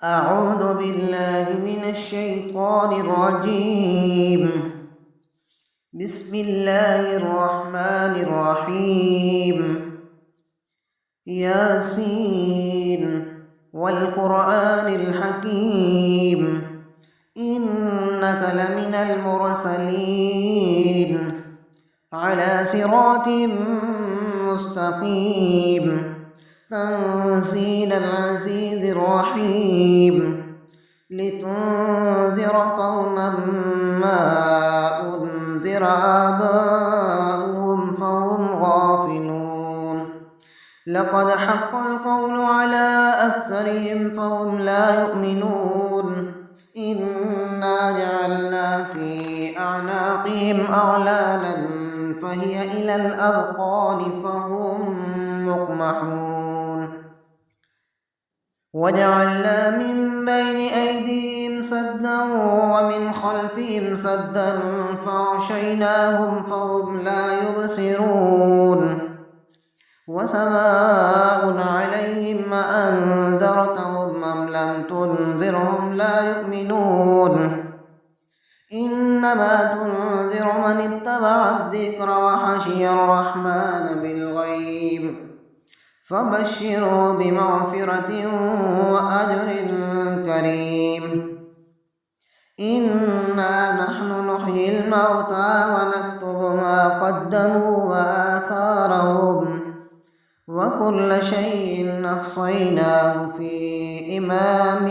أعوذ بالله من الشيطان الرجيم. بسم الله الرحمن الرحيم. ياسين والقرآن الحكيم إنك لمن المرسلين على صراط مستقيم تنزيل العزيز الرحيم لتنذر قوما ما أنذر آباؤهم فهم غافلون لقد حق القول على أكثرهم فهم لا يؤمنون إنا جعلنا في أعناقهم أغلالا فهي إلى الأذقان فهم مقمحون وجعلنا من بين أيديهم سدا ومن خلفهم سدا فأغشيناهم فهم لا يبصرون وسواء عليهم أأنذرتهم أم لم تنذرهم لا يؤمنون إنما تنذر من اتبع الذكر وخشي الرحمن بالغيب فبشره بمغفرة وأجر كريم إنا نحن نحيي الموتى ونكتب ما قدموا وآثارهم وكل شيء أحصيناه في إمام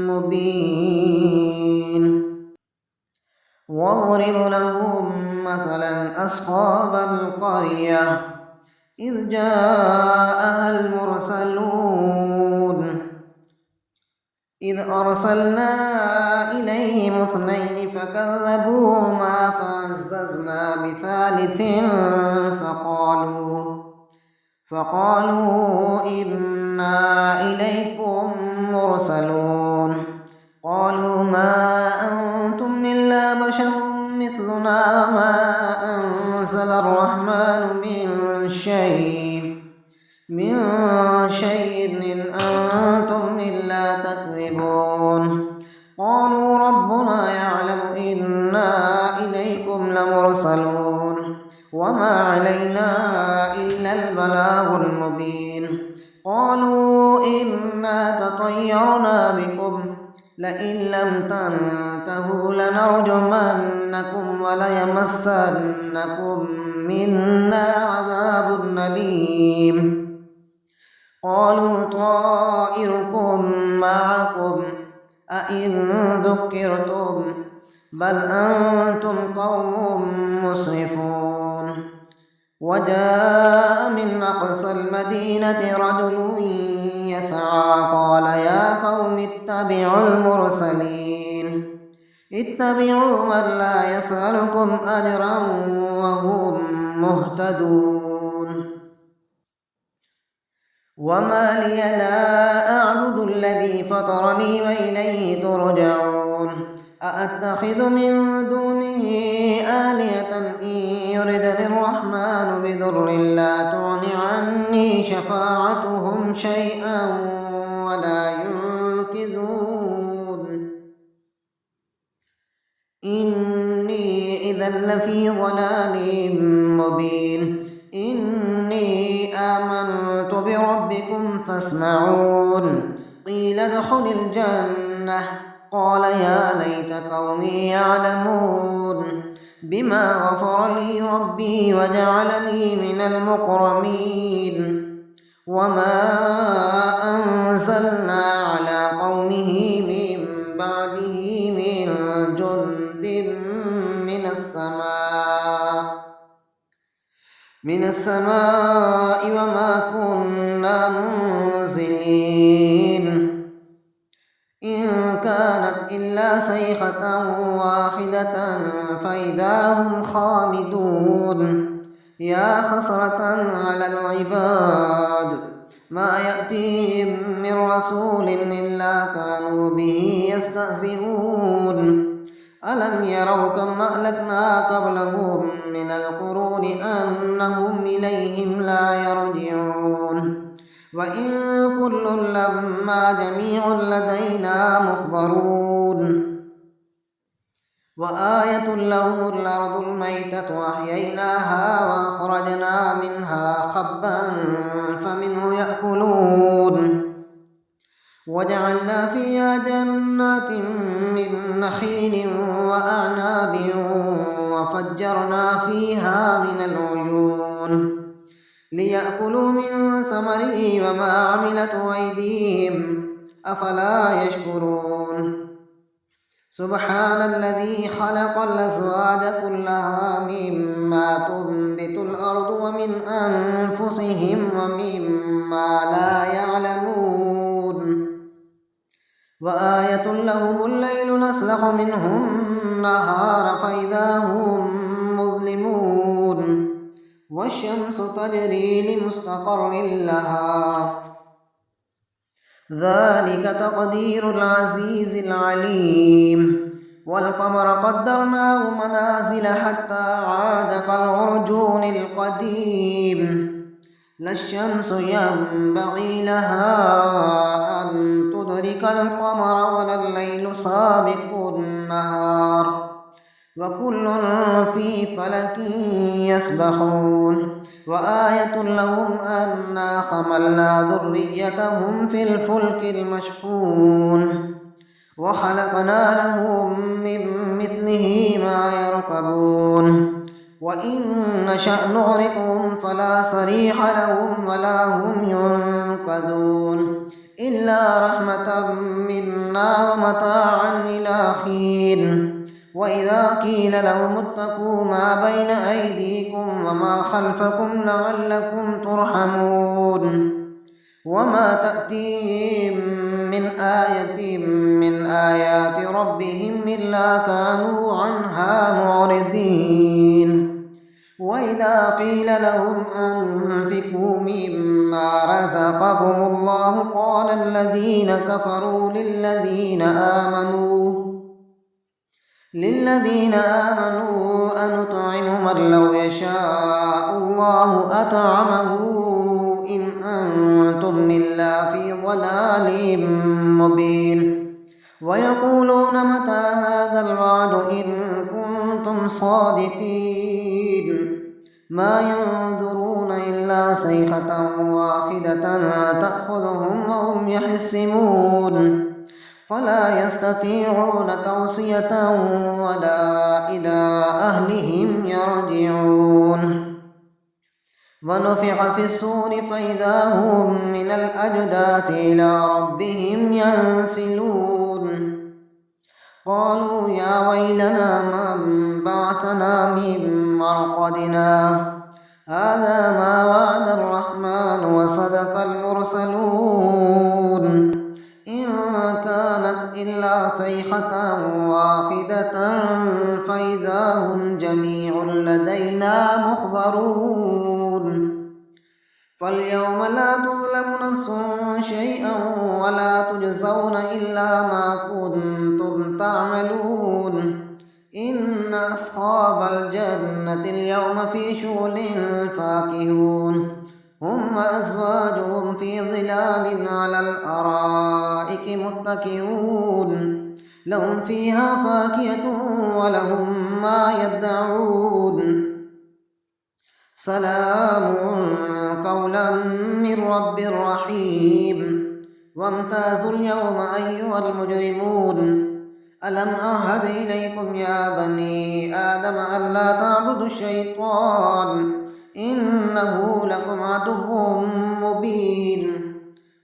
مبين واضرب لهم مثلا أصحاب القرية إذ جاءها المرسلون إذ أرسلنا إليهم اثنين فكذبوهما فعززنا بثالث فقالوا إنا إليكم مرسلون قالوا ما أنتم إلا بشر مثلنا وما أنزل الرحمن من شيء إن أنتم إلا تكذبون قالوا ربنا يعلم إنا إليكم لمرسلون وما علينا إلا البلاغ المبين قالوا إنا تطيرنا بكم لئن لم تنتهوا لنرجمنكم وليمسنكم منا عذاب أليم قالوا طائركم معكم أئن ذكرتم بل أنتم قوم مسرفون وجاء من أقصى المدينة رجل يسعى قال يا قوم اتبعوا المرسلين اتبعوا من لا يسألكم أجرا وهم مهتدون وما لي لا أعبد الذي فطرني وإليه ترجعون أأتخذ من دونه آلهة إن يردني الرحمن بضر لا تغن عني شفاعتهم شيئا ولا ينقذون إني إذا لفي ضلال مبين إني آمنت بربكم فاسمعون قيل ادخل الجنة قال يا ليت قومي يعلمون بما غفر لي ربي وجعلني من المكرمين وما أنزلنا على قومه من بعده من جند من السماء وما كنا منزلين إن كانت إلا صيحة واحدة فإذا هم خامدون يا حسرة على العباد ما يأتيهم من رسول إلا كانوا به يستهزئون ألم يروا كم أهلكنا قبلهم من القرون أنهم إليهم لا يرجعون وإن كل لما جميع لدينا محضرون وآية لهم الأرض الميتة أحييناها وأخرجنا منها حبا فمنه يأكلون وجعلنا فيها جنات من نخيل وأعناب وفجرنا فيها من العيون ليأكلوا من ثمره وما عملته أيديهم أفلا يشكرون سبحان الذي خلق الأزواج كلها مما تنبت الأرض ومن أنفسهم ومما لا يعلمون وآية لهم الليل نسلخ منه النهار فإذا هم مظلمون والشمس تجري لمستقر لها ذلك تقدير العزيز العليم والقمر قدرناه منازل حتى عاد كالعرجون القديم لا الشمس ينبغي لها أن تدرك القمر ولا الليل سابق النهار وكل في فلك يسبحون وآية لهم أنا حملنا ذريتهم في الفلك المشحون وخلقنا لهم من مثله ما يركبون وإن نشأ نغرقهم فلا صريخ لهم ولا هم ينقذون إلا رحمة منا ومتاعا إلى حين وإذا قيل لهم اتقوا ما بين أيديكم وما خلفكم لعلكم ترحمون وما تأتيهم من آية من آيات ربهم إلا كانوا عنها معرضين وإذا قيل لهم أنفقوا مما رزقكم الله قال الذين كفروا للذين آمنوا أنطعم من لو يشاء الله أطعمه إن أنتم إلا في ضلال مبين ويقولون متى هذا الوعد إن كنتم صادقين ما ينظرون إلا صيحة واحدة تأخذهم وهم يحسمون فلا يستطيعون توصية ولا إلى أهلهم يرجعون ونفخ في الصور فإذا هم من الأجداث إلى ربهم ينسلون قالوا يا ويلنا من بعثنا من مرقدنا هذا ما وعد الرحمن وصدق المرسلون إن كانت إلا صيحة واحدة فإذا هم جميع لدينا محضرون فاليوم لا تظلم نفس شيئا ولا تجزون إلا ما كنتم تعملون إن أصحاب الجنة اليوم في شغل فاكهون هم وأزواجهم في ظلال على الأرائك متكئون لهم فيها فاكهة ولهم ما يدعون سلام قولا من رب رحيم وامتازوا اليوم أيها المجرمون ألم أعهد إليكم يا بني آدم ألا تعبدوا الشيطان إنه لكم عدو مبين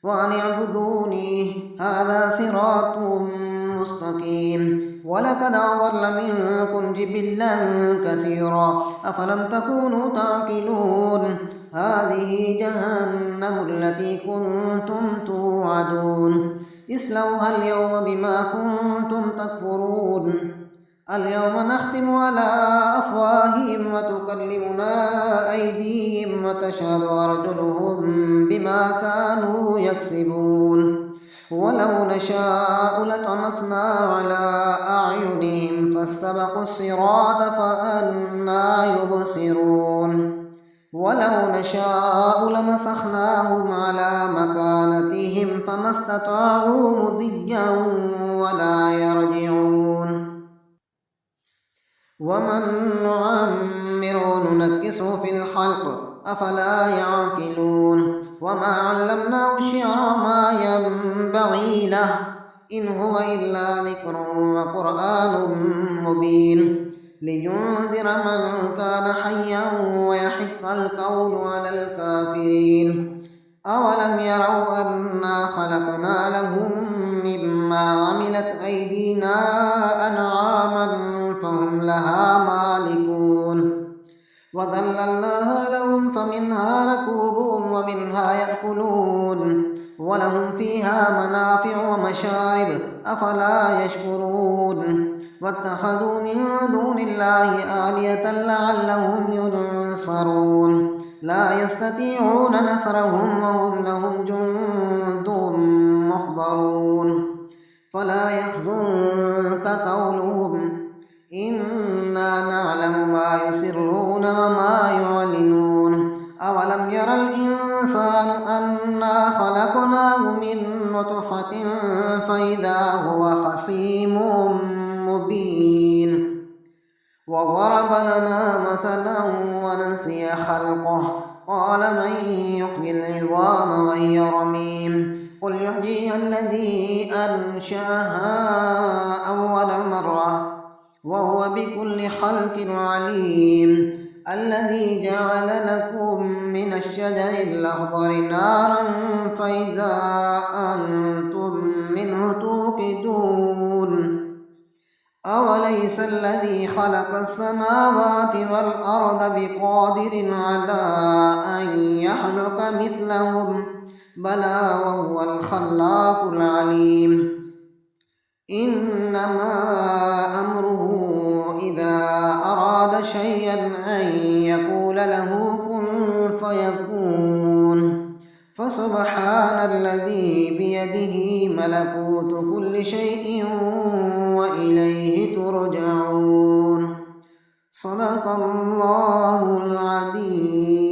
وأن اعبدوني هذا صراط مستقيم ولقد أضل منكم جبلا كثيرا أفلم تكونوا تعقلون هذه جهنم التي كنتم توعدون اصلوها اليوم بما كنتم تكفرون اليوم نختم على أفواههم وتكلمنا أيديهم وتشهد أرجلهم بما كانوا يكسبون ولو نشاء لطمسنا على أعينهم فاستبقوا الصراط فأنى يبصرون ولو نشاء لمسخناهم على مكانتهم فما استطاعوا مضيا ولا يرجعون ومن نعمره ننكسه في الخلق أفلا يعقلون وما علمناه الشعر ما ينبغي له إن هو إلا ذكر وقرآن مبين لينذر من كان حيا ويحق القول على الكافرين أولم يروا أنا خلقنا لهم مما عملت أيدينا أنعاما فهم لها مالكون وذللناها لهم فمنها ركوبهم ومنها يأكلون ولهم فيها منافع ومشارب أفلا يشكرون واتخذوا من دون الله آلهة لعلهم ينصرون لا يستطيعون نصرهم وهم لهم جند محضرون فلا يحزنك قولهم إنا نعلم ما يسرون وما يعلنون أولم ير الإنسان أنا خلقناه من نطفة فإذا هو خصيم مبين وضرب لنا مثلا ونسي خلقه قال من يحيي العظام وهي رميم قل يحييها الذي أنشأها أول مرة وهو بكل خلق عليم الذي جعل لكم من الشجر الأخضر نارا فإذا أنتم منه توقدون أوليس الذي خلق السماوات والأرض بقادر على أن يخلق مثلهم بلى وهو الخلاق العليم إنما أمره إذا أراد شيئا أن يقول له كن فيكون فسبحان الذي بيده ملكوت كل شيء وإليه ترجعون صدق الله العظيم.